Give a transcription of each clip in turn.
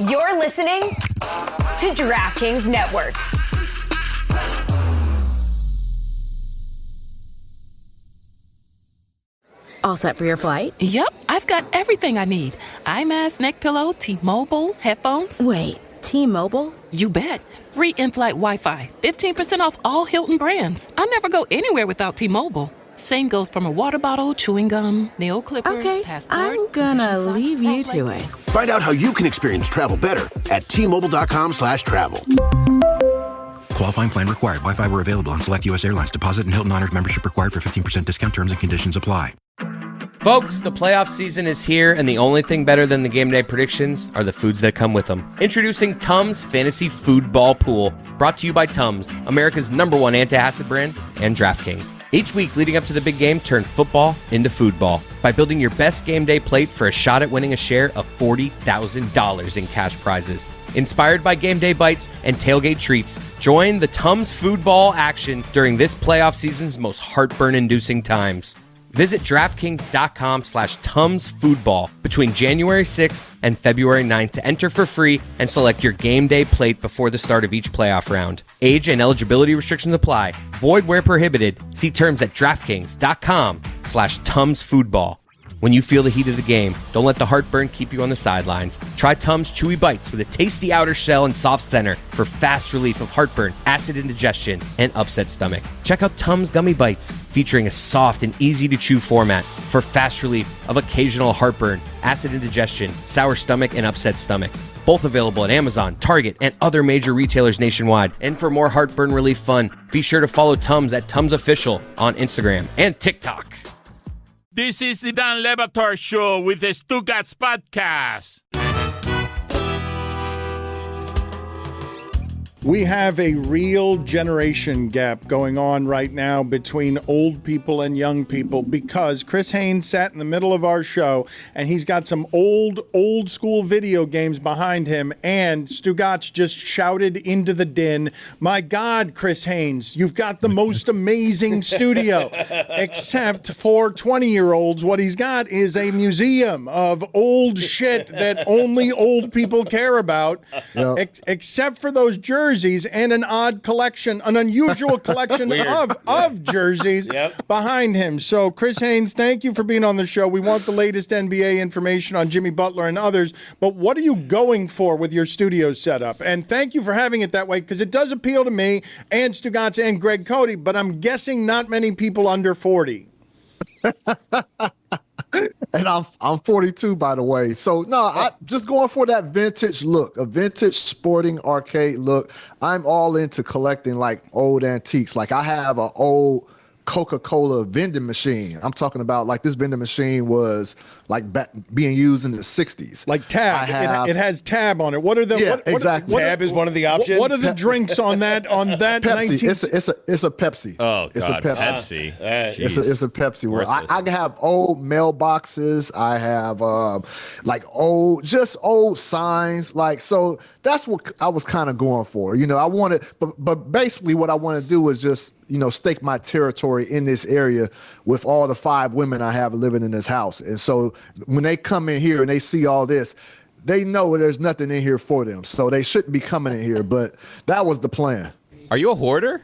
You're listening to DraftKings Network. All set for your flight? Yep, I've got everything I need. Eye mask, neck pillow, T-Mobile, headphones. Wait, T-Mobile? You bet. Free in-flight Wi-Fi. 15% off all Hilton brands. I never go anywhere without T-Mobile. Same goes from a water bottle, chewing gum, nail clippers, Okay, passport. I'm gonna leave you to it. Find out how you can experience travel better at T-Mobile.com/travel. Qualifying plan required. Wi-Fi were available on select U.S. airlines. Deposit and Hilton Honors membership required for 15% discount. Terms and conditions apply. Folks, the playoff season is here, and the only thing better than the game day predictions are the foods that come with them. Introducing Tums Fantasy Food Ball Pool, brought to you by Tums, America's #1 antacid brand, and DraftKings. Each week leading up to the big game, turn football into food ball by building your best game day plate for a shot at winning a share of $40,000 in cash prizes. Inspired by game day bites and tailgate treats, join the Tums Food Ball action during this playoff season's most heartburn-inducing times. Visit DraftKings.com/TumsFoodball between January 6th and February 9th to enter for free and select your game day plate before the start of each playoff round. Age and eligibility restrictions apply. Void where prohibited. See terms at DraftKings.com/TumsFoodball. When you feel the heat of the game, don't let the heartburn keep you on the sidelines. Try Tums Chewy Bites with a tasty outer shell and soft center for fast relief of heartburn, acid indigestion, and upset stomach. Check out Tums Gummy Bites, featuring a soft and easy-to-chew format for fast relief of occasional heartburn, acid indigestion, sour stomach, and upset stomach. Both available at Amazon, Target, and other major retailers nationwide. And for more heartburn relief fun, be sure to follow Tums at Tums Official on Instagram and TikTok. This is the Dan Le Batard Show with the Stugotz podcast. We have a real generation gap going on right now between old people and young people because Chris Haynes sat in the middle of our show and he's got some old school video games behind him, and Stugotz just shouted into the din, "My God, Chris Haynes, you've got the most amazing studio." Except for 20-year-olds, what he's got is a museum of old shit that only old people care about, except for those jerseys and an odd collection, an unusual collection of jerseys behind him. So, Chris Haynes, thank you for being on the show. We want the latest NBA information on Jimmy Butler and others, but what are you going for with your studio setup? And thank you for having it that way, because it does appeal to me and Stugotz and Greg Cody, but I'm guessing not many people under 40. And I'm 42, by the way. So no, I just going for that vintage look, a vintage sporting arcade look. I'm all into collecting like old antiques. Like I have an old Coca-Cola vending machine. I'm talking about like this vending machine was like being used in the 60s. Like Tab. It has Tab on it. What are the exactly. Tab is one of the options. What are the drinks on that Pepsi. It's a Pepsi. Oh, it's God, a Pepsi. It's a Pepsi one. I have old mailboxes. I have like old signs. Like, so that's what I was kind of going for. You know, I wanted, but basically what I want to do is just, you know, stake my territory in this area with all the 5 women I have living in this house. And so when they come in here and they see all this, they know there's nothing in here for them. So they shouldn't be coming in here, but that was the plan. Are you a hoarder?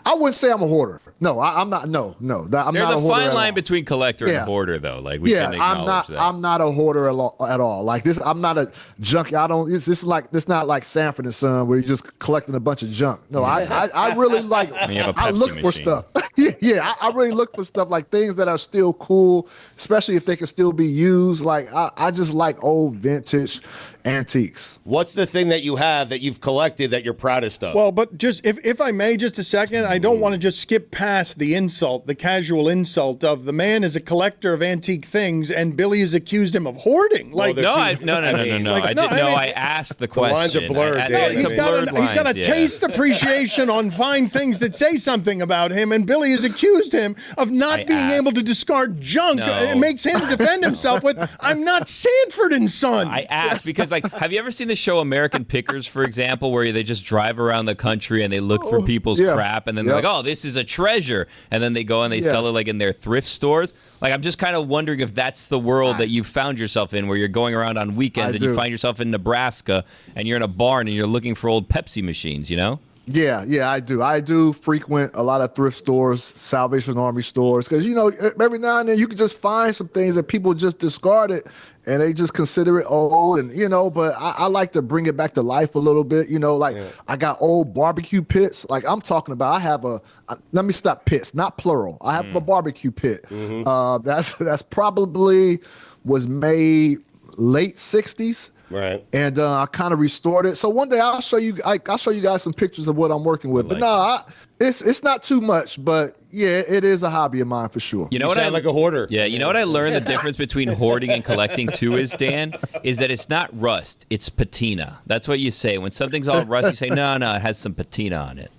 I wouldn't say I'm a hoarder. No, I'm not. No, I'm not a hoarder. There's a fine line all. between collector and hoarder, though. Like we can acknowledge that. I'm not a hoarder at all. Like this, I'm not a junkie. This not like Sanford and Son where you're just collecting a bunch of junk. No, I really like. I look for stuff. I really look for stuff like things that are still cool, especially if they can still be used. Like I just like old vintage antiques. What's the thing that you have that you've collected that you're proudest of? Well, but just if I may, just a second, I don't want to just skip past the insult, the casual insult of the man is a collector of antique things, and Billy has accused him of hoarding. Like, no. I asked the question. The lines are blurred. He's got a taste appreciation on fine things that say something about him, and Billy has accused him of not being able to discard junk. It makes him defend himself with, "I'm not Sanford and Son." I asked because, like, have you ever seen the show American Pickers, for example, where they just drive around the country and they look for people's crap and then they're like, oh, this is a treasure. And then they go and they sell it like in their thrift stores. Like, I'm just kind of wondering if that's the world that you found yourself in, where you're going around on weekends and you find yourself in Nebraska and you're in a barn and you're looking for old Pepsi machines, you know? Yeah, I do. I do frequent a lot of thrift stores, Salvation Army stores, because, you know, every now and then you can just find some things that people just discarded and they just consider it old. And, you know, but I like to bring it back to life a little bit. You know, like I got old barbecue pits. Like I'm talking about, I have let me stop, pits, not plural. I have a barbecue pit. That's probably was made late 60s. Right. And I kind of restored it. So one day I'll show you guys some pictures of what I'm working with. But it's not too much, but yeah, it is a hobby of mine for sure. You know what? Sound like a hoarder. Yeah, you know what I learned the difference between hoarding and collecting too is, Dan, is that it's not rust, it's patina. That's what you say. When something's all rust, you say, no, it has some patina on it.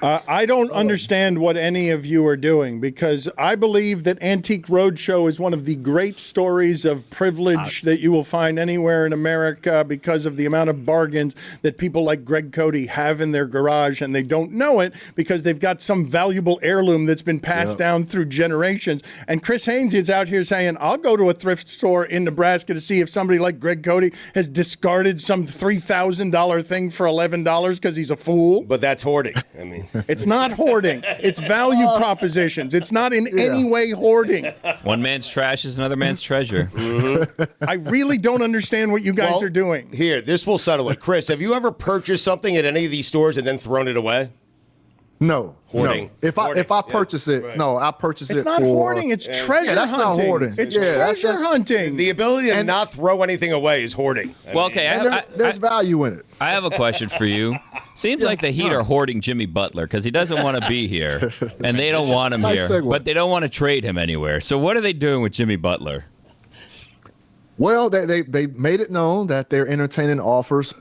I don't understand what any of you are doing, because I believe that Antique Roadshow is one of the great stories of privilege that you will find anywhere in America, because of the amount of bargains that people like Greg Cody have in their garage, and they don't know it because they've got some valuable heirloom that's been passed down through generations. And Chris Haynes is out here saying, I'll go to a thrift store in Nebraska to see if somebody like Greg Cody has discarded some $3,000 thing for $11 because he's a fool. But that's hoarding. I mean, it's not hoarding. It's value propositions. It's not in any way hoarding. One man's trash is another man's treasure. I really don't understand what you guys are doing. Here, this will settle it. Chris, have you ever purchased something at any of these stores and then thrown it away? No. Hoarding. No. If I purchase it, I purchase it. It's not hoarding. It's treasure that's hunting. Not hoarding. It's treasure hunting. The ability to not throw anything away is hoarding. There's value in it. I have a question for you. Seems like the Heat are hoarding Jimmy Butler because he doesn't want to be here, and they don't want him here, but they don't want to trade him anywhere. So what are they doing with Jimmy Butler? Well, they made it known that they're entertaining offers.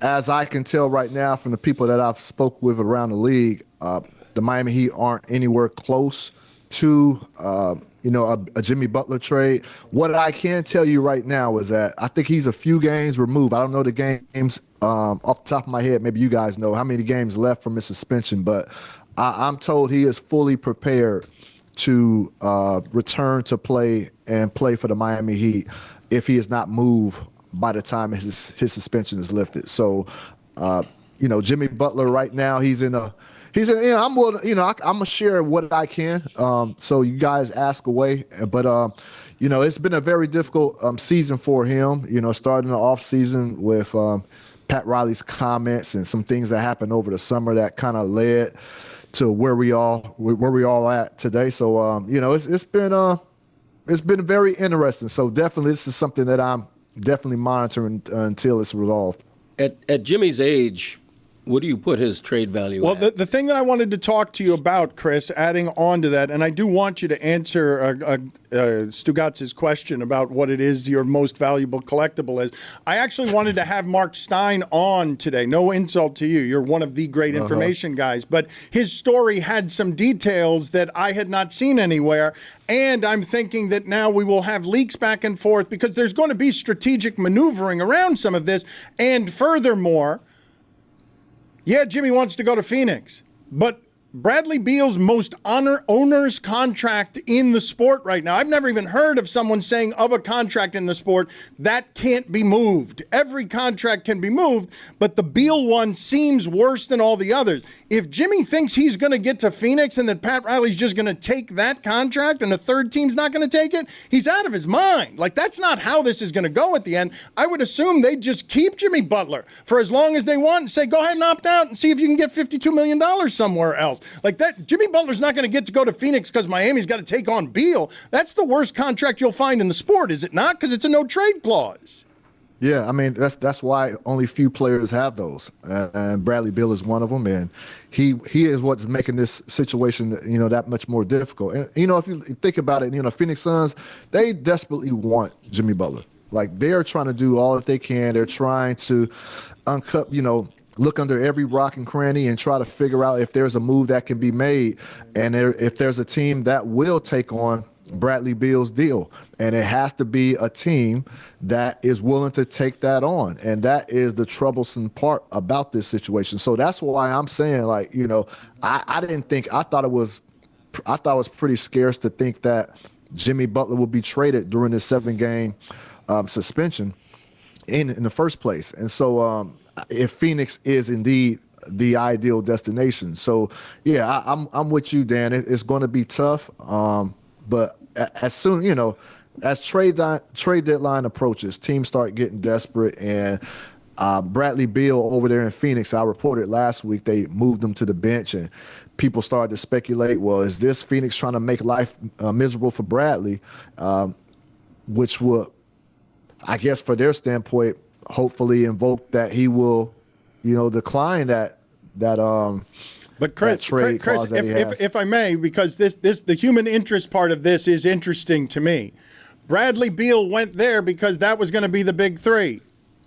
As I can tell right now from the people that I've spoke with around the league, the Miami Heat aren't anywhere close to a Jimmy Butler trade. What I can tell you right now is that I think he's a few games removed. I don't know the games off the top of my head. Maybe you guys know how many games left from his suspension, but I'm told he is fully prepared to return to play and play for the Miami Heat if he is not moved by the time his suspension is lifted. So, Jimmy Butler right now, I'm willing, I'm gonna share what I can. So you guys ask away, but it's been a very difficult season for him. Starting the off season with Pat Riley's comments and some things that happened over the summer that kind of led to where we all at today. So it's been very interesting. So definitely, this is something that I'm definitely monitoring until it's resolved. At Jimmy's age, what do you put his trade value at? Well, the thing that I wanted to talk to you about, Chris, adding on to that, and I do want you to answer Stugotz's question about what it is your most valuable collectible is. I actually wanted to have Mark Stein on today. No insult to you. You're one of the great information guys. But his story had some details that I had not seen anywhere. And I'm thinking that now we will have leaks back and forth because there's going to be strategic maneuvering around some of this. And furthermore, yeah, Jimmy wants to go to Phoenix, but Bradley Beal's most onerous contract in the sport right now. I've never even heard of someone saying of a contract in the sport that can't be moved. Every contract can be moved, but the Beal one seems worse than all the others. If Jimmy thinks he's going to get to Phoenix and that Pat Riley's just going to take that contract and the third team's not going to take it, he's out of his mind. Like, that's not how this is going to go at the end. I would assume they'd just keep Jimmy Butler for as long as they want and say, go ahead and opt out and see if you can get $52 million somewhere else. Like that, Jimmy Butler's not going to get to go to Phoenix because Miami's got to take on Beal. That's the worst contract you'll find in the sport, is it not? Because it's a no-trade clause. Yeah, I mean, that's why only few players have those, and Bradley Beal is one of them, and he is what's making this situation, that much more difficult. And, if you think about it, Phoenix Suns, they desperately want Jimmy Butler. Like, they're trying to do all that they can. They're trying to uncut, look under every rock and cranny and try to figure out if there's a move that can be made, and if there's a team that will take on Bradley Beal's deal. And it has to be a team that is willing to take that on. And that is the troublesome part about this situation. So that's why I'm saying, like, you know, I thought it was pretty scarce to think that Jimmy Butler would be traded during this 7-game suspension in the first place. And so if Phoenix is indeed the ideal destination. So yeah, I'm with you, Dan. It's going to be tough. But as soon, you know, as trade deadline approaches, teams start getting desperate. And Bradley Beal over there in Phoenix, I reported last week, they moved him to the bench, and people started to speculate, well, is this Phoenix trying to make life miserable for Bradley, which would, I guess, for their standpoint, hopefully invoke that he will, you know, decline that. But Chris, if I may, because the human interest part of this is interesting to me. Bradley Beal went there because that was going to be the big three.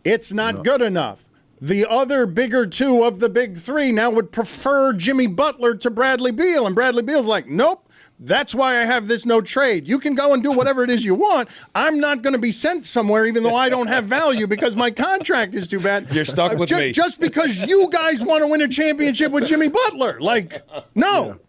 It's not good enough. The other bigger two of the big three now would prefer Jimmy Butler to Bradley Beal, and Bradley Beal's like, nope. That's why I have this no trade. You can go and do whatever it is you want. I'm not going to be sent somewhere, even though I don't have value because my contract is too bad. You're stuck with me. Just because you guys want to win a championship with Jimmy Butler. Like, no.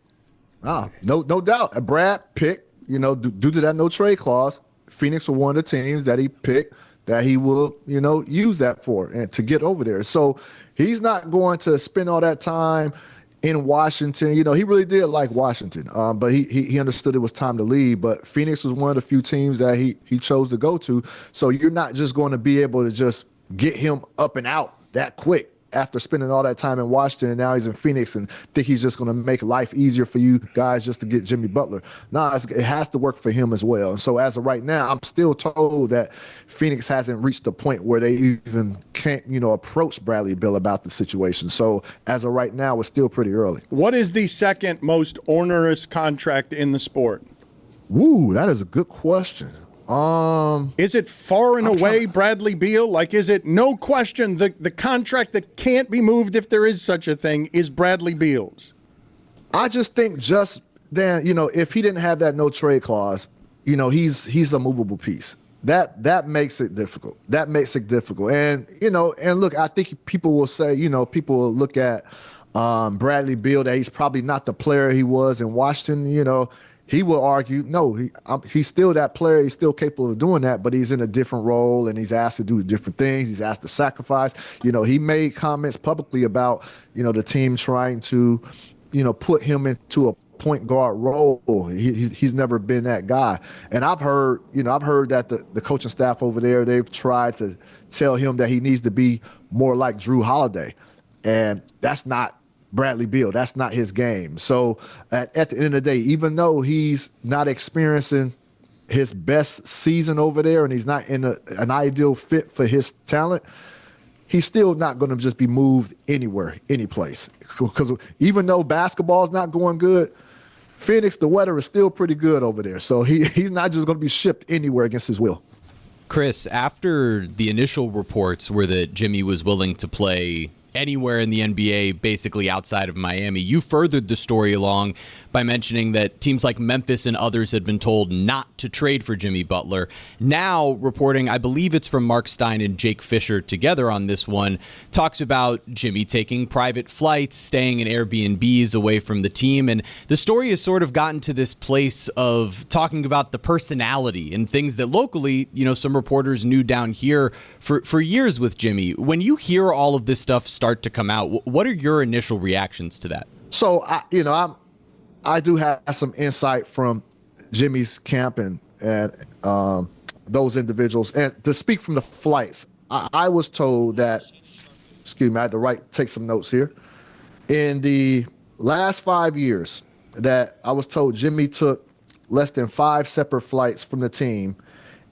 Yeah. No doubt. Brad picked, you know, due to that no trade clause, Phoenix were one of the teams that he picked that he will, you know, use that for and to get over there. So he's not going to spend all that time in Washington. You know, he really did like Washington, but he understood it was time to leave. But Phoenix was one of the few teams that he chose to go to. So you're not just going to be able to just get him up and out that quick after spending all that time in Washington, and now he's in Phoenix and think he's just going to make life easier for you guys just to get Jimmy Butler. No, it has to work for him as well. And so as of right now, I'm still told that Phoenix hasn't reached the point where they even can't, you know, approach Bradley Beal about the situation. So as of right now, it's still pretty early. What is the second most onerous contract in the sport? Ooh, that is a good question. Is it far and away Bradley Beal? Like, is it no question the contract that can't be moved, if there is such a thing, is Bradley Beal's? I just think Dan, you know, if he didn't have that no trade clause, you know, he's a movable piece. That makes it difficult. And, you know, and look, I think people will say, you know, people will look at Bradley Beal, that he's probably not the player he was in Washington. You know, he will argue, no, he's still that player. He's still capable of doing that, but he's in a different role and he's asked to do different things. He's asked to sacrifice. You know, he made comments publicly about, you know, the team trying to, you know, put him into a point guard role. He's never been that guy. And I've heard that the coaching staff over there, they've tried to tell him that he needs to be more like Drew Holiday. And that's not Bradley Beal. That's not his game. So at the end of the day, even though he's not experiencing his best season over there and he's not in an ideal fit for his talent, he's still not going to just be moved anywhere, any place. Because even though basketball is not going good, Phoenix, the weather is still pretty good over there. So he's not just going to be shipped anywhere against his will. Chris, after the initial reports were that Jimmy was willing to play anywhere in the NBA, basically outside of Miami, you furthered the story along by mentioning that teams like Memphis and others had been told not to trade for Jimmy Butler. Now, reporting, I believe it's from Mark Stein and Jake Fisher together on this one, talks about Jimmy taking private flights, staying in Airbnbs away from the team. And the story has sort of gotten to this place of talking about the personality and things that locally, you know, some reporters knew down here for years with Jimmy. When you hear all of this stuff start to come out, what are your initial reactions to that? So, I do have some insight from Jimmy's camp and those individuals. And to speak from the flights, I was told that, I had to take some notes here. In the last 5 years that I was told Jimmy took less than 5 separate flights from the team,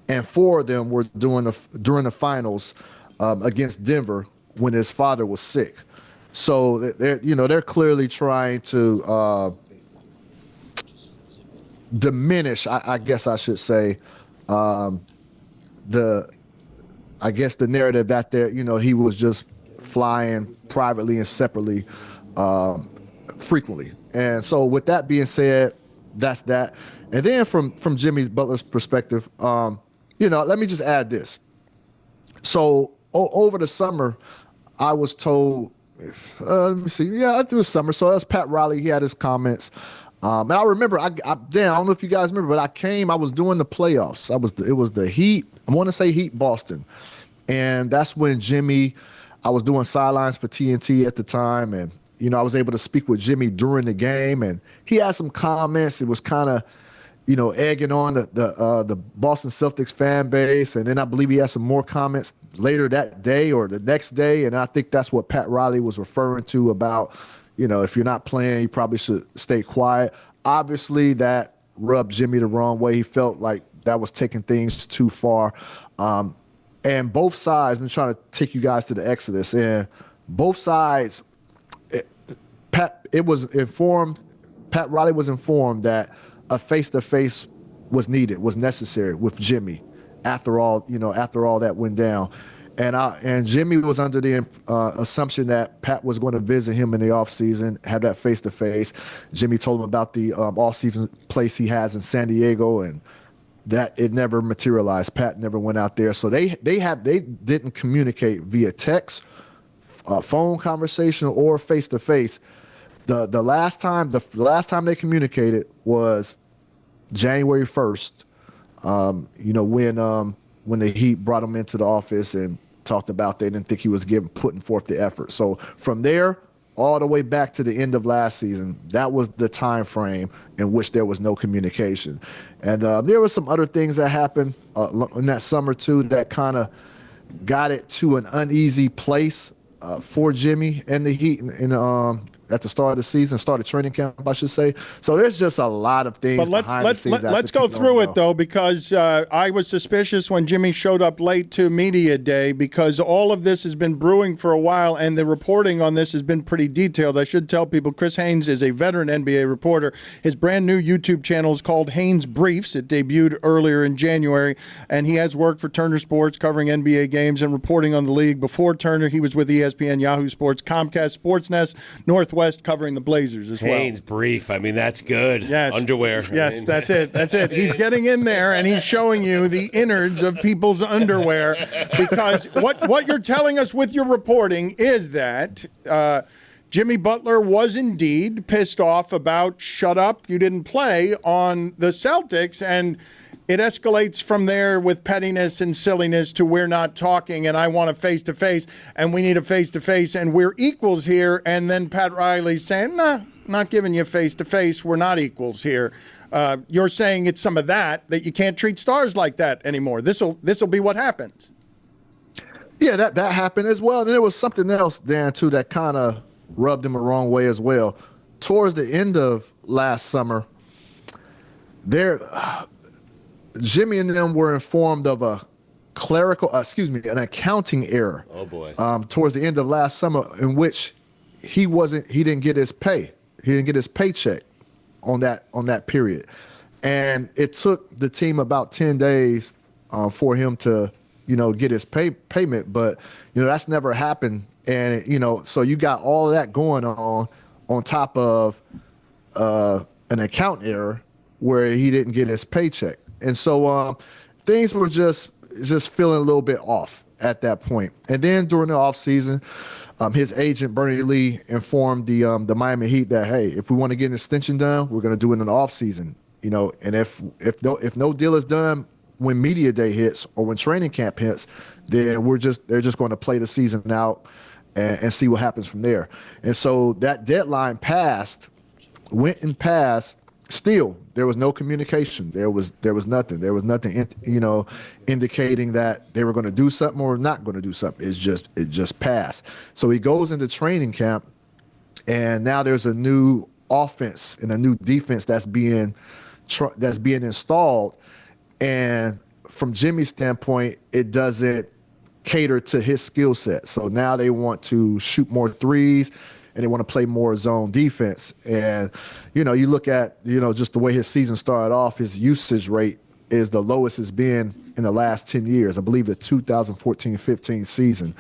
and 4 of them were during the finals against Denver when his father was sick. So they're clearly trying to diminish, I guess I should say, the narrative that he was just flying privately and separately frequently. And so with that being said, that's that. And then from Jimmy Butler's perspective, let me just add this. So over the summer, I was told, let me see. Yeah, through the summer. So that's Pat Riley. He had his comments. And I remember, I don't know if you guys remember, but I was doing the playoffs. It was the Heat. I want to say Heat Boston. And that's when I was doing sidelines for TNT at the time. And, I was able to speak with Jimmy during the game. And he had some comments. It was kind of, egging on the Boston Celtics fan base. And then I believe he had some more comments later that day or the next day. And I think that's what Pat Riley was referring to about, if you're not playing, you probably should stay quiet. Obviously, that rubbed Jimmy the wrong way. He felt like that was taking things too far. And both sides, I'm trying to take you guys to the Exodus. And both sides, Pat Riley was informed that a face-to-face was necessary with Jimmy after all that went down. And Jimmy was under the assumption that Pat was going to visit him in the offseason, have that face-to-face. Jimmy told him about the off-season place he has in San Diego, and that it never materialized. Pat never went out there. So they didn't communicate via text, phone conversation, or face-to-face. The last time they communicated was January 1st, when the Heat brought him into the office and talked about they didn't think he was putting forth the effort. So from there all the way back to the end of last season, that was the time frame in which there was no communication. And there were some other things that happened in that summer too that kind of got it to an uneasy place for Jimmy and the Heat at the start of the season, start of training camp, I should say. So there's just a lot of things. But let's go through it though, because I was suspicious when Jimmy showed up late to media day, because all of this has been brewing for a while, and the reporting on this has been pretty detailed. I should tell people Chris Haynes is a veteran NBA reporter. His brand new YouTube channel is called Haynes Briefs. It debuted earlier in January, and he has worked for Turner Sports covering NBA games and reporting on the league. Before Turner, he was with ESPN, Yahoo Sports, Comcast, Sportsnet, Northwest, covering the Blazers as well. Haynes Brief. I mean, that's good. Yes. Underwear. Yes, that's it. That's it. He's getting in there, and he's showing you the innards of people's underwear, because what you're telling us with your reporting is that Jimmy Butler was indeed pissed off about shut up, you didn't play on the Celtics, and it escalates from there with pettiness and silliness to we're not talking and I want a face-to-face and we need a face-to-face and we're equals here. And then Pat Riley's saying, nah, not giving you face-to-face. We're not equals here. You're saying it's some of that you can't treat stars like that anymore. This'll be what happens. Yeah, that happened as well. And there was something else, Dan, too, that kind of rubbed him the wrong way as well. Towards the end of last summer, Jimmy and them were informed of an accounting error. Oh boy. Towards the end of last summer, in which he didn't get his pay. He didn't get his paycheck on that period. And it took the team about 10 days for him to, get his payment. But, that's never happened. And, so you got all of that going on top of an account error where he didn't get his paycheck. And so things were just feeling a little bit off at that point. And then during the offseason, his agent, Bernie Lee, informed the Miami Heat that, hey, if we want to get an extension done, we're going to do it in the offseason. And if no deal is done when media day hits or when training camp hits, then they're just going to play the season out and see what happens from there. And so that deadline went and passed. Still, there was no communication. There was nothing. There was nothing, indicating that they were going to do something or not going to do something. It just passed. So he goes into training camp, and now there's a new offense and a new defense that's being installed. And from Jimmy's standpoint, it doesn't cater to his skill set. So now they want to shoot more threes, and they want to play more zone defense. And, you look at, just the way his season started off, his usage rate is the lowest it's been in the last 10 years. I believe the 2014-15 season.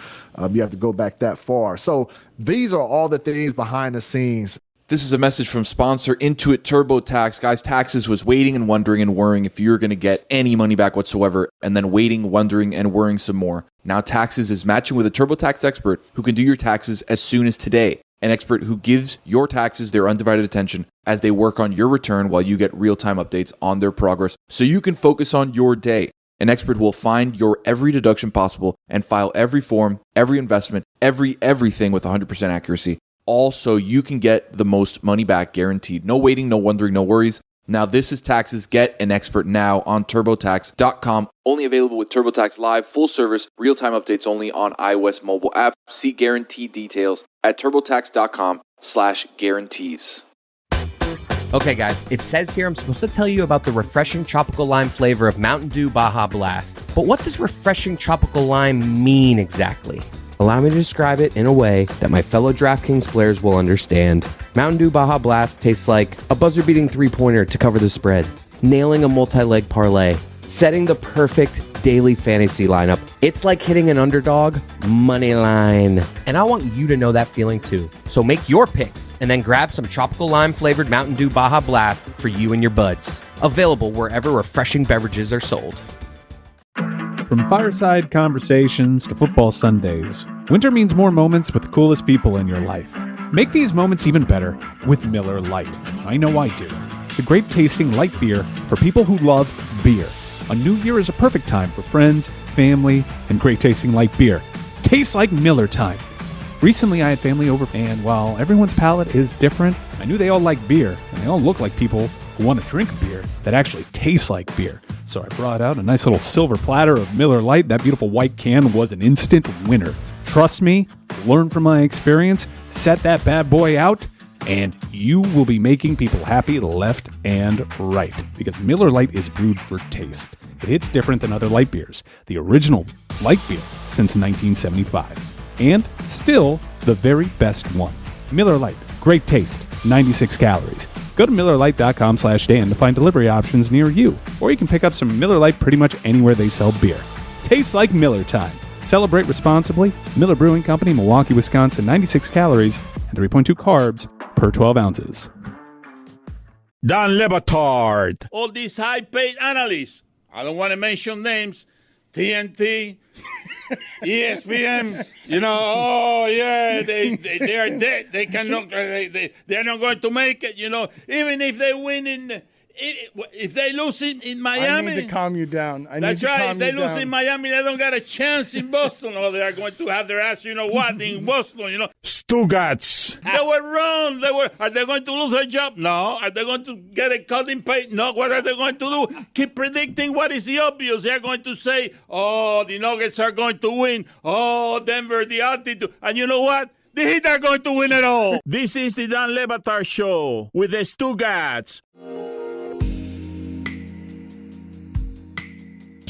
You have to go back that far. So these are all the things behind the scenes This is a message from sponsor Intuit TurboTax. Guys, Taxes was waiting and wondering and worrying if you're going to get any money back whatsoever, and then waiting, wondering, and worrying some more. Now Taxes is matching with a TurboTax expert who can do your taxes as soon as today. An expert who gives your taxes their undivided attention as they work on your return while you get real-time updates on their progress so you can focus on your day. An expert will find your every deduction possible and file every form, every investment, everything with 100% accuracy. All so you can get the most money back guaranteed. No waiting, no wondering, no worries. Now this is Taxes. Get an expert now on TurboTax.com. Only available with TurboTax Live, full service, real-time updates only on iOS mobile app. See guarantee details at TurboTax.com/guarantees. Okay, guys, it says here I'm supposed to tell you about the refreshing tropical lime flavor of Mountain Dew Baja Blast. But what does refreshing tropical lime mean exactly? Allow me to describe it in a way that my fellow DraftKings players will understand. Mountain Dew Baja Blast tastes like a buzzer-beating three-pointer to cover the spread, nailing a multi-leg parlay, setting the perfect daily fantasy lineup. It's like hitting an underdog money line. And I want you to know that feeling too. So make your picks and then grab some tropical lime-flavored Mountain Dew Baja Blast for you and your buds. Available wherever refreshing beverages are sold. From fireside conversations to football Sundays, winter means more moments with the coolest people in your life. Make these moments even better with Miller Lite. I know I do. The grape-tasting light beer for people who love beer. A new year is a perfect time for friends, family, and great-tasting light beer. Tastes like Miller time. Recently, I had family over, and while everyone's palate is different, I knew they all like beer, and they all look like people who want to drink beer that actually tastes like beer. So I brought out a nice little silver platter of Miller Lite. That beautiful white can was an instant winner. Trust me, learn from my experience, set that bad boy out, and you will be making people happy left and right. Because Miller Lite is brewed for taste. It hits different than other light beers. The original light beer since 1975. And still the very best one. Miller Lite, great taste, 96 calories. Go to MillerLite.com/Dan to find delivery options near you. Or you can pick up some Miller Lite pretty much anywhere they sell beer. Tastes like Miller time. Celebrate responsibly. Miller Brewing Company, Milwaukee, Wisconsin, 96 calories and 3.2 carbs per 12 ounces. Dan Le Batard. All these high-paid analysts, I don't want to mention names, TNT, ESPN, they are dead. They cannot. They're not going to make it. Even if they win if they lose in Miami. I need to calm you down. That's right. If they lose in Miami, they don't got a chance in Boston. Or they are going to have their ass, in Boston. Stugotz. They were wrong. Are they going to lose their job? No. Are they going to get a cut in pay? No. What are they going to do? Keep predicting what is the obvious. They're going to say, the Nuggets are going to win. Denver, the altitude. And you know what? The Heat are going to win it all. This is the Dan Le Batard Show with the Stugotz.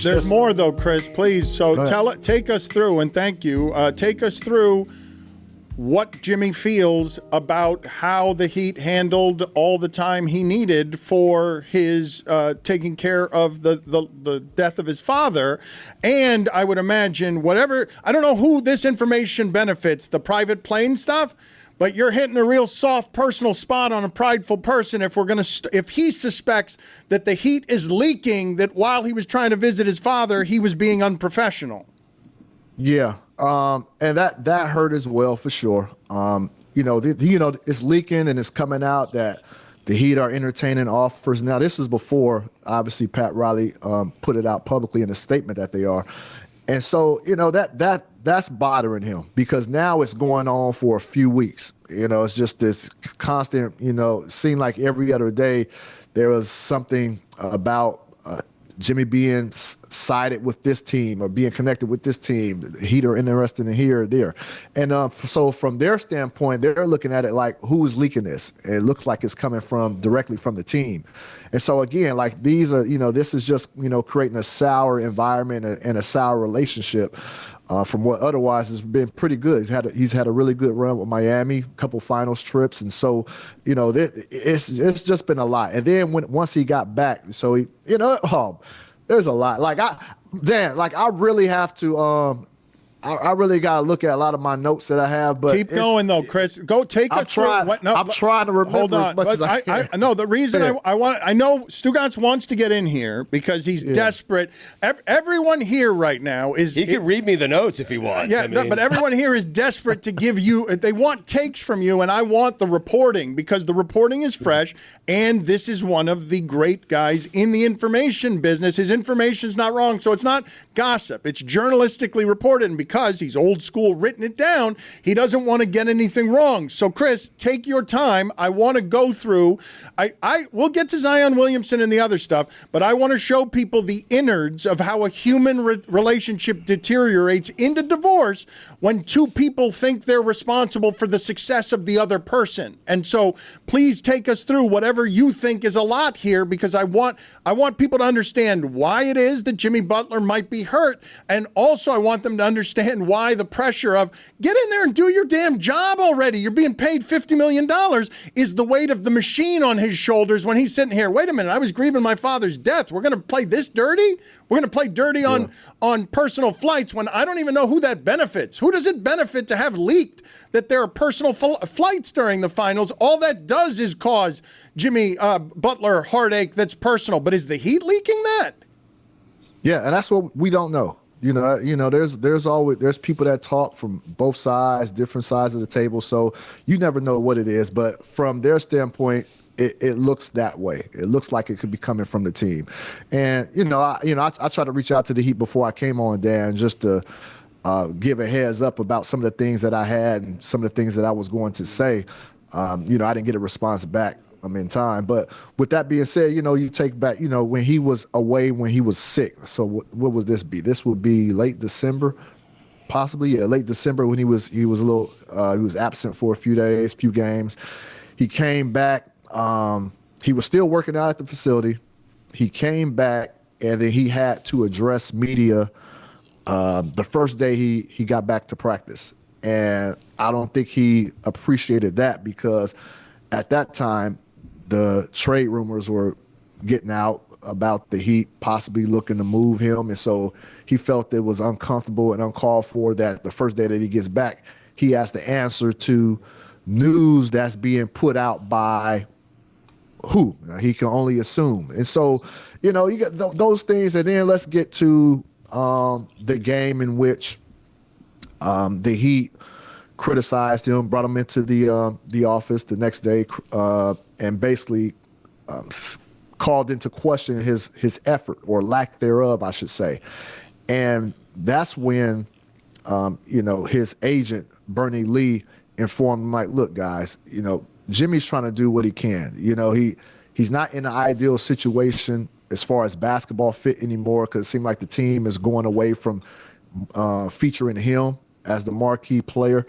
There's more, though, Chris, please. So take us through, and thank you. Take us through what Jimmy feels about how the Heat handled all the time he needed for his taking care of the death of his father. And I would imagine I don't know who this information benefits, the private plane stuff, but you're hitting a real soft personal spot on a prideful person if he suspects that the Heat is leaking that while he was trying to visit his father, he was being unprofessional. Yeah. And that hurt as well, for sure. It's leaking and it's coming out that the Heat are entertaining offers. Now, this is before, obviously, Pat Riley put it out publicly in a statement that they are. And so, that's bothering him because now it's going on for a few weeks. It's just this constant, seemed like every other day there was something about Jimmy being sided with this team or being connected with this team. The Heat are interested in here or there. And so from their standpoint, they're looking at it like, who's leaking this? And it looks like it's coming directly from the team. And so again, like these are, this is just, creating a sour environment and a sour relationship from what otherwise has been pretty good. He's had a really good run with Miami, a couple finals trips. And so, it's just been a lot. And then once he got back, so there's a lot. I really have to, I really got to look at a lot of my notes that I have. But keep going though, Chris. Go take us through. I'm trying to remember hold on. as much as I can. No, the reason I know Stugotz wants to get in here because he's desperate. Everyone here right now is. He can read me the notes if he wants. Yeah, but everyone here is desperate to give you. They want takes from you, and I want the reporting because the reporting is fresh, and this is one of the great guys in the information business. His information is not wrong, so it's not gossip. It's journalistically reported, and because he's old school, written it down, he doesn't want to get anything wrong. So, Chris, take your time. I want to go through. We'll get to Zion Williamson and the other stuff, but I want to show people the innards of how a human relationship deteriorates into divorce when two people think they're responsible for the success of the other person. And so, please take us through whatever you think is a lot here, because I want people to understand why it is that Jimmy Butler might be hurt, and also I want them to understand why the pressure of get in there and do your damn job already. You're being paid $50 million is the weight of the machine on his shoulders when he's sitting here. Wait a minute, I was grieving my father's death. We're going to play this dirty? We're going to play dirty on personal flights when I don't even know who that benefits. Who does it benefit to have leaked that there are personal flights during the finals? All that does is cause Jimmy Butler heartache that's personal. But is the Heat leaking that? Yeah, and that's what we don't know. There's people that talk from both sides, different sides of the table, so you never know what it is. But from their standpoint, it looks that way. It looks like it could be coming from the team. And I tried to reach out to the Heat before I came on, Dan, just to give a heads up about some of the things that I had and some of the things that I was going to say. I didn't get a response back. I'm in time. But with that being said, you take back, when he was away, when he was sick. So what would this be? This would be late December, possibly. Yeah, late December when he was a little, he was absent for a few days, few games. He came back. He was still working out at the facility. He came back, and then he had to address media the first day he got back to practice. And I don't think he appreciated that, because at that time, the trade rumors were getting out about the Heat possibly looking to move him. And so he felt it was uncomfortable and uncalled for that the first day that he gets back, he has to answer to news that's being put out by who? He can only assume. And so, you got those things. And then let's get to the game in which the Heat criticized him, brought him into the office the next day, and basically called into question his effort, or lack thereof, I should say. And that's when his agent Bernie Lee informed him, like, look, guys, Jimmy's trying to do what he can. He's not in an ideal situation as far as basketball fit anymore, because it seemed like the team is going away from featuring him as the marquee player.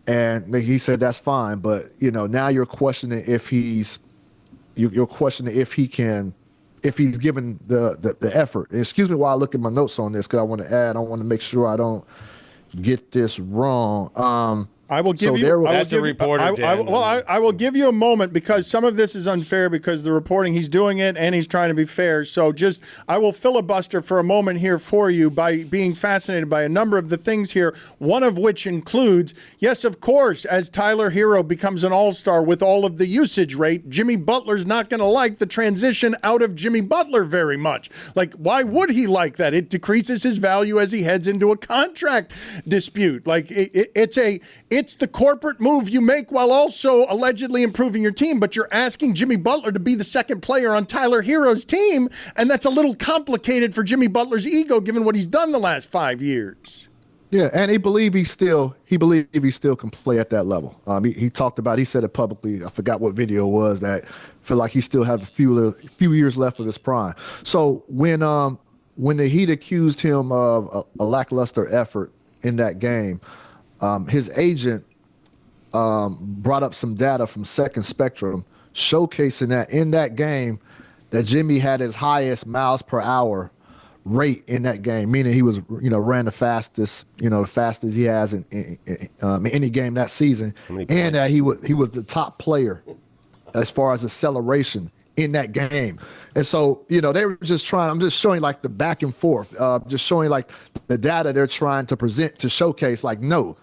And he said that's fine, but now you're questioning if he's given the effort. And excuse me while I look at my notes on this, because I want to make sure I don't get this wrong. I will give you. That's a reporter. I will give you a moment, because some of this is unfair because the reporting, he's doing it and he's trying to be fair. So I will filibuster for a moment here for you by being fascinated by a number of the things here. One of which includes, yes, of course, as Tyler Hero becomes an all-star with all of the usage rate, Jimmy Butler's not going to like the transition out of Jimmy Butler very much. Like, why would he like that? It decreases his value as he heads into a contract dispute. Like, it's the corporate move you make while also allegedly improving your team, but you're asking Jimmy Butler to be the second player on Tyler Hero's team, and that's a little complicated for Jimmy Butler's ego given what he's done the last 5 years. Yeah, and he believed he still can play at that level. He talked about, he said it publicly, I forgot what video it was, that feel like he still have a few years left of his prime. So when the Heat accused him of a lackluster effort in that game, his agent brought up some data from Second Spectrum showcasing that in that game that Jimmy had his highest miles per hour rate in that game, meaning he was, ran the fastest, the fastest he has in any game that season, and that he was the top player as far as acceleration in that game. And so, they were just trying, I'm just showing like the back and forth, just showing like the data they're trying to present to showcase like, no,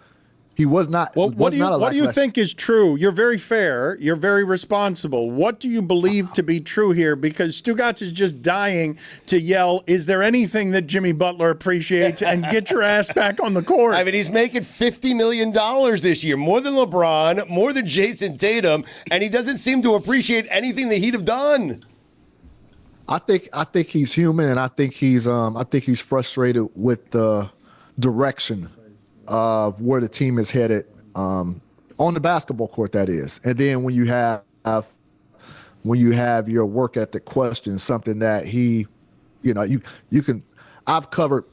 he was not. Well, what do you think is true? You're very fair. You're very responsible. What do you believe to be true here? Because Stugotz is just dying to yell, is there anything that Jimmy Butler appreciates? And get your ass back on the court. I mean, he's making $50 million this year, more than LeBron, more than Jason Tatum, and he doesn't seem to appreciate anything the Heat have done. I think he's human, and I think he's frustrated with the direction of where the team is headed on the basketball court, that is. And then when you have your work ethic question, something that you can. I've covered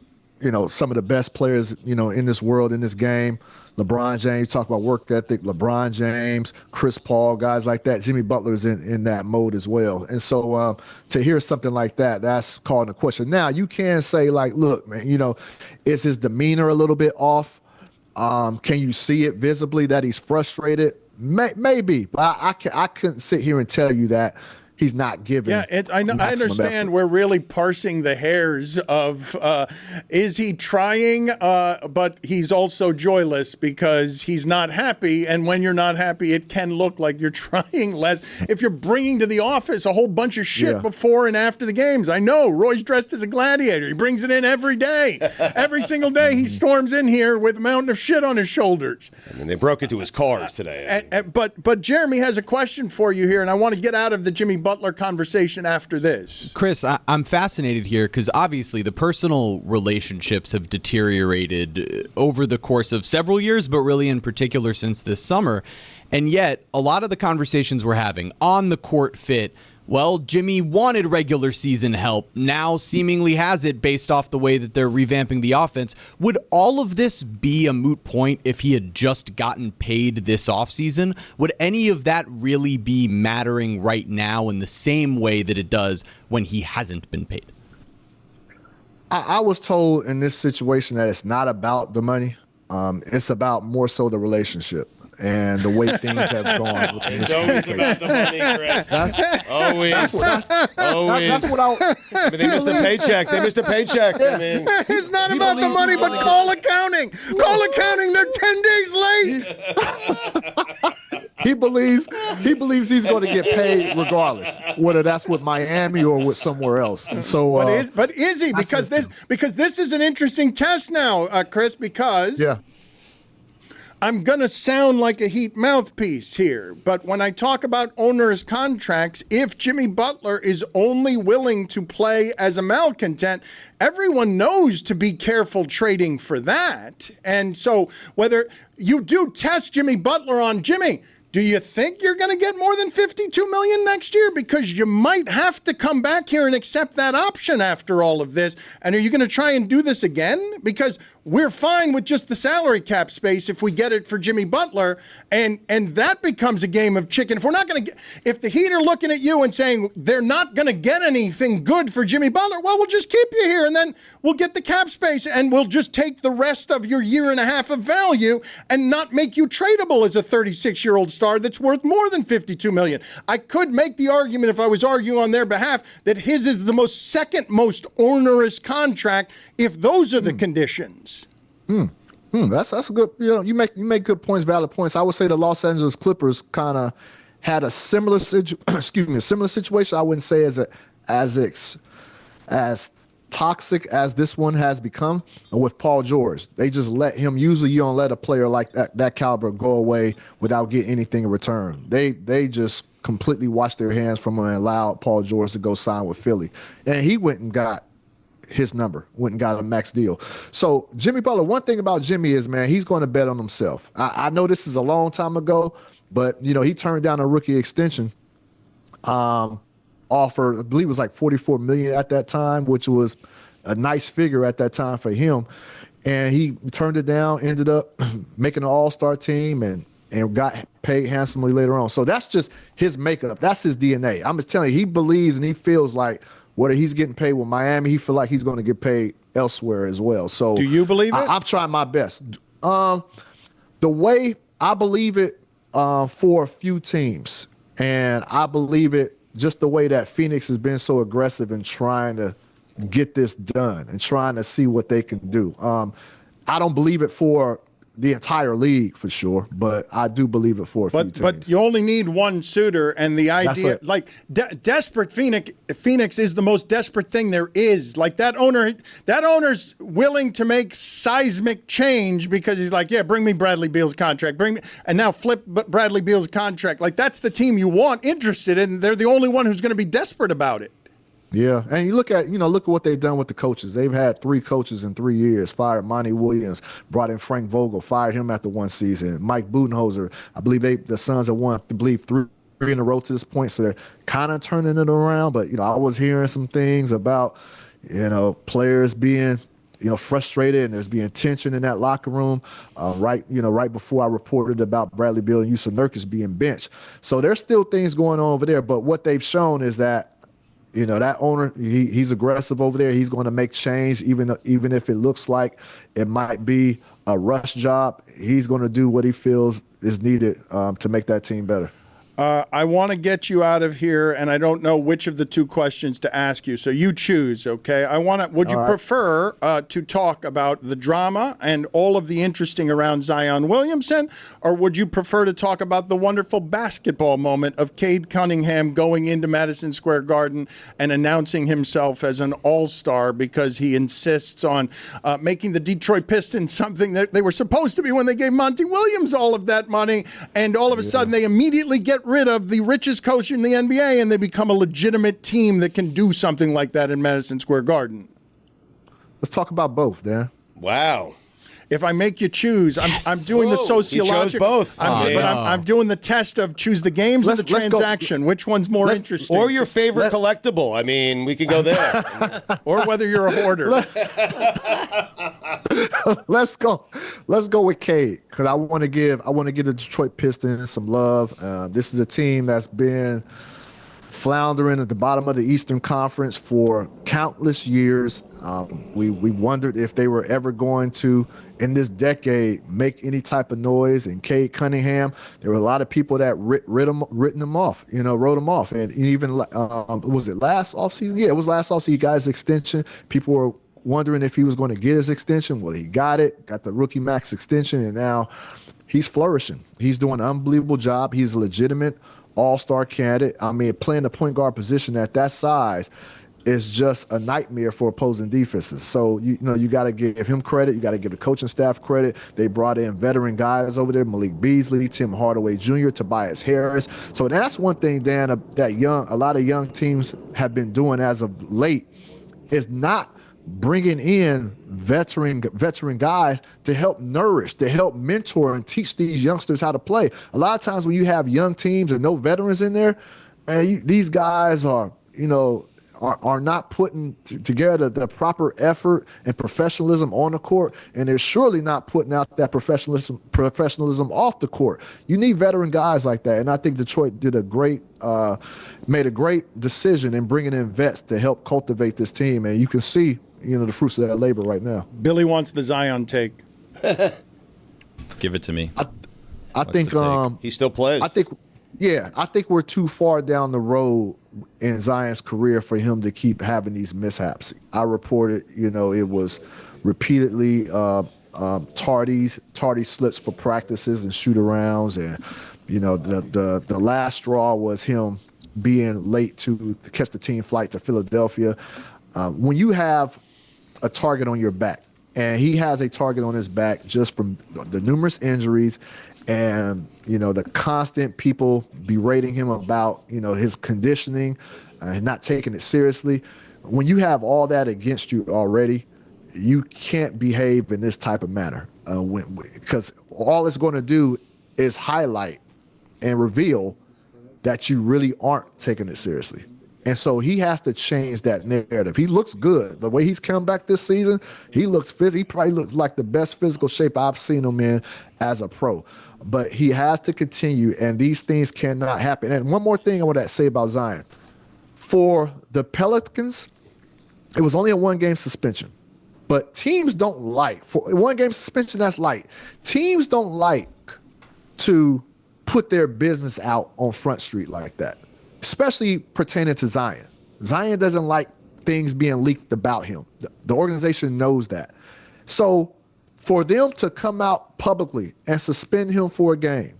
some of the best players in this world, in this game. LeBron James, talk about work ethic. LeBron James, Chris Paul, guys like that. Jimmy Butler's in that mode as well. And so to hear something like that, that's calling a question. Now you can say like, look, man, is his demeanor a little bit off? Can you see it visibly that he's frustrated? Maybe, but I couldn't sit here and tell you that he's not giving. Yeah, I understand effort. We're really parsing the hairs of is he trying, but he's also joyless because he's not happy. And when you're not happy, it can look like you're trying less. If you're bringing to the office a whole bunch of shit before and after the games. I know, Roy's dressed as a gladiator. He brings it in every day. Every single day he storms in here with a mountain of shit on his shoulders. I mean, they broke into his cars today. But Jeremy has a question for you here, and I want to get out of the Jimmy Butler conversation after this. Chris, I'm fascinated here because obviously the personal relationships have deteriorated over the course of several years, but really in particular since this summer. And yet a lot of the conversations we're having on the court fit, well, Jimmy wanted regular season help, now seemingly has it based off the way that they're revamping the offense. Would all of this be a moot point if he had just gotten paid this offseason? Would any of that really be mattering right now in the same way that it does when he hasn't been paid? I was told in this situation that it's not about the money. It's about more so the relationship and the way things have gone. It's always about the money, Chris. Always. That's what I mean, they missed a paycheck. Yeah. I mean, it's not about the money, but call accounting. Call accounting. They're 10 days late. He believes he's going to get paid regardless, whether that's with Miami or with somewhere else. So, but is he? Because this is an interesting test now, Chris. Because I'm going to sound like a Heat mouthpiece here, but when I talk about owners' contracts, if Jimmy Butler is only willing to play as a malcontent, everyone knows to be careful trading for that. And so whether you do test Jimmy Butler on Jimmy, do you think you're going to get more than $52 million next year? Because you might have to come back here and accept that option after all of this. And are you going to try and do this again? Because we're fine with just the salary cap space if we get it for Jimmy Butler, and that becomes a game of chicken. If we're not going to get, if the Heat are looking at you and saying they're not going to get anything good for Jimmy Butler, well, we'll just keep you here, and then we'll get the cap space, and we'll just take the rest of your year and a half of value and not make you tradable as a 36-year-old star that's worth more than $52 million. I could make the argument, if I was arguing on their behalf, that his is the second most onerous contract if those are the conditions. That's a good. You make good points, valid points. I would say the Los Angeles Clippers kind of had a similar situation. I wouldn't say as toxic as this one has become with Paul George. They just let him. Usually, you don't let a player like that caliber go away without getting anything in return. They just completely washed their hands from him and allowed Paul George to go sign with Philly, and he went and got his number, went and got a max deal. So Jimmy Butler, one thing about Jimmy is, man, he's going to bet on himself. I know this is a long time ago, but he turned down a rookie extension offer. I believe it was like $44 million at that time, which was a nice figure at that time for him. And he turned it down, ended up making an all-star team and got paid handsomely later on. So that's just his makeup. That's his DNA. I'm just telling you, he believes and he feels like whether he's getting paid with Miami, he feel like he's going to get paid elsewhere as well. So do you believe it? I'm trying my best. The way I believe it for a few teams, and I believe it just the way that Phoenix has been so aggressive in trying to get this done and trying to see what they can do. I don't believe it for the entire league for sure, but I do believe it for a few teams. But you only need one suitor, and the idea, desperate Phoenix is the most desperate thing there is. Like that owner's willing to make seismic change because he's like, yeah, bring me Bradley Beal's contract, and now flip Bradley Beal's contract. Like that's the team you want interested in. They're the only one who's going to be desperate about it. Yeah, and you look at what they've done with the coaches. They've had 3 coaches in 3 years. Fired Monty Williams, brought in Frank Vogel, fired him after 1 season. Mike Budenholzer, I believe the Suns have won, I believe, 3 in a row to this point, so they're kind of turning it around. But I was hearing some things about players being frustrated, and there's being tension in that locker room. Right before I reported about Bradley Beal and Yusuf Nurkic being benched. So there's still things going on over there. But what they've shown is that. That owner, he's aggressive over there. He's going to make change, even if it looks like it might be a rush job. He's going to do what he feels is needed to make that team better. I want to get you out of here, and I don't know which of the 2 questions to ask you. So you choose, okay? Would you prefer to talk about the drama and all of the interesting around Zion Williamson, or would you prefer to talk about the wonderful basketball moment of Cade Cunningham going into Madison Square Garden and announcing himself as an all-star because he insists on making the Detroit Pistons something that they were supposed to be when they gave Monty Williams all of that money, and all of a sudden they immediately get rid of the richest coach in the NBA and they become a legitimate team that can do something like that in Madison Square Garden? Let's talk about both, Dan. Wow. If I make you choose, I'm doing the sociological. You chose both. I'm doing the test of choose the games or the transaction. Which one's more interesting? Or your favorite collectible. I mean, we could go there. Or whether you're a hoarder. Let's go with Cade, because I want to give the Detroit Pistons some love. This is a team that's been floundering at the bottom of the Eastern Conference for countless years. We wondered if they were ever going to, in this decade, make any type of noise. And Cade Cunningham, there were a lot of people that written him off, wrote him off. And even, was it last offseason? Yeah, it was last offseason. He got his extension. People were wondering if he was going to get his extension. Well, he got the rookie max extension, and now he's flourishing. He's doing an unbelievable job. He's a legitimate all-star candidate. I mean, playing the point guard position at that size is just a nightmare for opposing defenses. So, you got to give him credit. You got to give the coaching staff credit. They brought in veteran guys over there, Malik Beasley, Tim Hardaway Jr., Tobias Harris. So that's one thing, Dan, a lot of young teams have been doing as of late is not bringing in veteran guys to help nourish, to help mentor and teach these youngsters how to play. A lot of times when you have young teams and no veterans in there, these guys are not putting together the proper effort and professionalism on the court, and they're surely not putting out that professionalism off the court. You need veteran guys like that, and I think Detroit made a great decision in bringing in vets to help cultivate this team, and you can see the fruits of that labor right now. Billy wants the Zion take. Give it to me. I think he still plays. I think we're too far down the road in Zion's career for him to keep having these mishaps. I reported, it was repeatedly tardy slips for practices and shoot-arounds, and the last straw was him being late to catch the team flight to Philadelphia. When you have a target on your back, and he has a target on his back just from the numerous injuries and, the constant people berating him about, his conditioning and not taking it seriously. When you have all that against you already, you can't behave in this type of manner because all it's going to do is highlight and reveal that you really aren't taking it seriously. And so he has to change that narrative. He looks good. The way he's come back this season, he probably looks like the best physical shape I've seen him in as a pro. But he has to continue, and these things cannot happen. And one more thing I want to say about Zion. For the Pelicans, it was only a 1-game suspension. But teams don't like, for a 1-game suspension, that's light. Teams don't like to put their business out on Front Street like that. especially pertaining to Zion. Zion doesn't like things being leaked about him. The organization knows that. So for them to come out publicly and suspend him for a game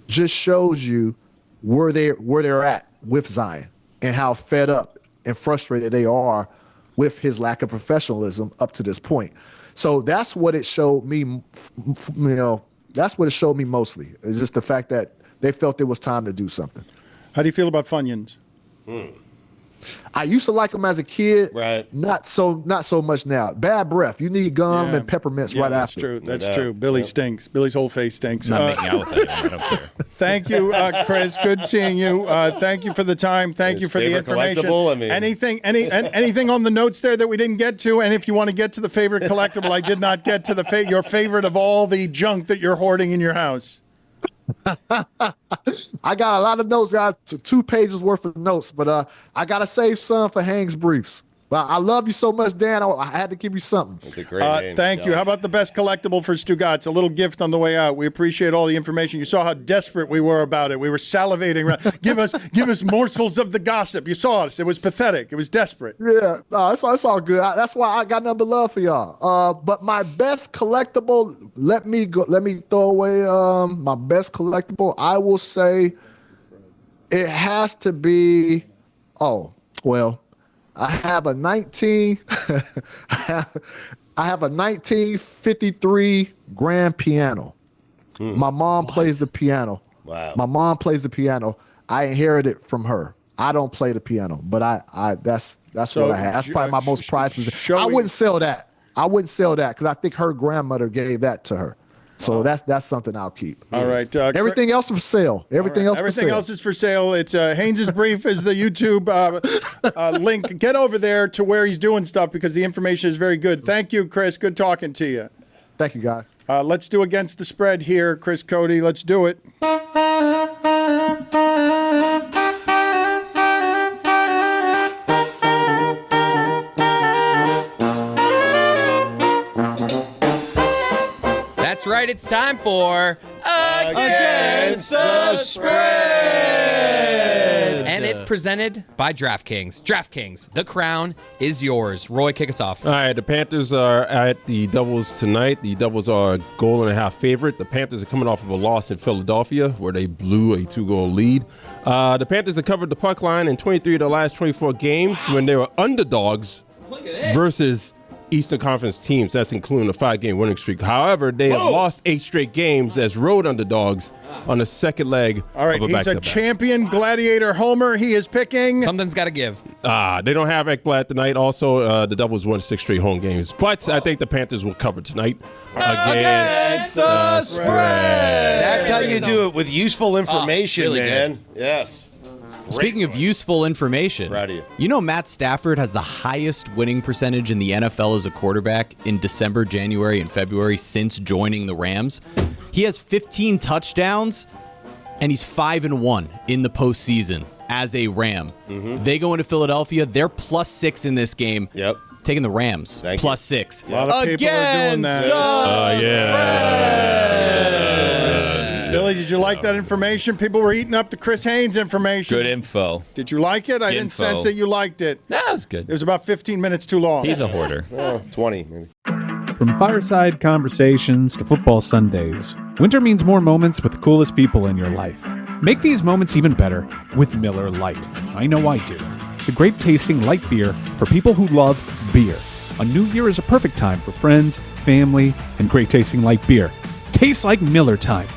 just shows you where they're at with Zion and how fed up and frustrated they are with his lack of professionalism up to this point. So that's what it showed me, that's what it showed me mostly. It's just the fact that they felt it was time to do something. How do you feel about Funyuns? I used to like them as a kid. Right. Not so much now. Bad breath. You need gum and peppermints right that's after. True. That's true. Billy stinks. Billy's whole face stinks. Not making out with anyone. I don't care. Thank you, Chris. Good seeing you. Thank you for the time. Thank you for the information. Anything on the notes there that we didn't get to? And if you want to get to the favorite collectible, I did not get to your favorite of all the junk that you're hoarding in your house. I got a lot of notes, guys. 2 pages worth of notes, but I gotta save some for Haynes briefs. But I love you so much, Dan. I had to give you something. That's a great name. Thank you. How about the best collectible for Stugotz? A little gift on the way out. We appreciate all the information. You saw how desperate we were about it. We were salivating around. Give us morsels of the gossip. You saw us. It was pathetic. It was desperate. Yeah, it's all good. That's why I got nothing but love for y'all. But my best collectible, let me throw away my best collectible. I will say it has to be. I have a 1953 grand piano. My mom plays the piano. Wow. My mom plays the piano. I inherited it from her. I don't play the piano, but that's what I have. That's probably my most prized possession. I wouldn't sell that. because I think her grandmother gave that to her. So that's something I'll keep. All right. Everything else for sale. Everything else is for sale. It's Haynes's brief is the YouTube link. Get over there to where he's doing stuff because the information is very good. Thank you, Chris. Good talking to you. Thank you, guys. Let's do Against the Spread here, Chris Cody. Let's do it. That's right, it's time for Against the Spread! And it's presented by DraftKings. DraftKings, the crown is yours. Roy, kick us off. All right, the Panthers are at the Devils tonight. The Devils are a 1.5 favorite. The Panthers are coming off of a loss in Philadelphia where they blew a 2-goal lead. The Panthers have covered the puck line in 23 of the last 24 games when they were underdogs versus Eastern Conference teams. That's including a 5-game winning streak. However, they have lost 8 straight games as road underdogs on the second leg. All right, of a he's a champion gladiator homer. He is picking. Something's got to give. They don't have Ekblad tonight. Also, the Devils won 6 straight home games. But I think the Panthers will cover tonight. Against the Spread. That's how you do it with useful information, really man. good. Yes. Speaking of useful information, Proud of you. You know Matt Stafford has the highest winning percentage in the NFL as a quarterback in December, January, and February since joining the Rams. He has 15 touchdowns, and he's 5-1 in the postseason as a Ram. They go into Philadelphia. They're +6 in this game. Yep. Taking the Rams, +6. A lot of people are doing that. Billy, did you like that information? People were eating up the Chris Haynes information. Good info. Did you like it? I didn't sense that you liked it. No, it was good. It was about 15 minutes too long. He's a hoarder. 20 maybe. From fireside conversations to football Sundays, winter means more moments with the coolest people in your life. Make these moments even better with Miller Lite. I know I do. The great tasting light beer for people who love beer. A new year is a perfect time for friends, family, and great tasting light beer. Tastes like Miller time.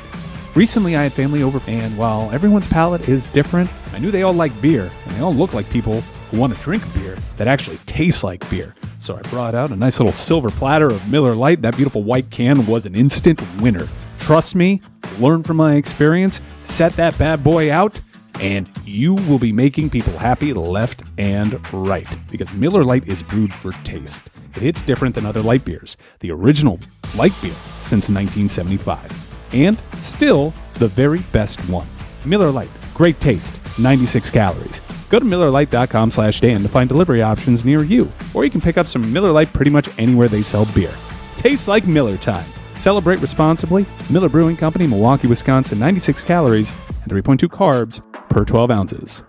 Recently, I had family over, and while everyone's palate is different, I knew they all like beer, and they all look like people who want to drink beer that actually tastes like beer. So I brought out a nice little silver platter of Miller Lite. That beautiful white can was an instant winner. Trust me, learn from my experience, set that bad boy out, and you will be making people happy left and right. Because Miller Lite is brewed for taste. It hits different than other light beers. The original light beer since 1975. And still the very best one. Miller Lite, great taste, 96 calories. Go to MillerLite.com/Dan to find delivery options near you. Or you can pick up some Miller Lite pretty much anywhere they sell beer. Tastes like Miller time. Celebrate responsibly. Miller Brewing Company, Milwaukee, Wisconsin, 96 calories and 3.2 carbs per 12 ounces.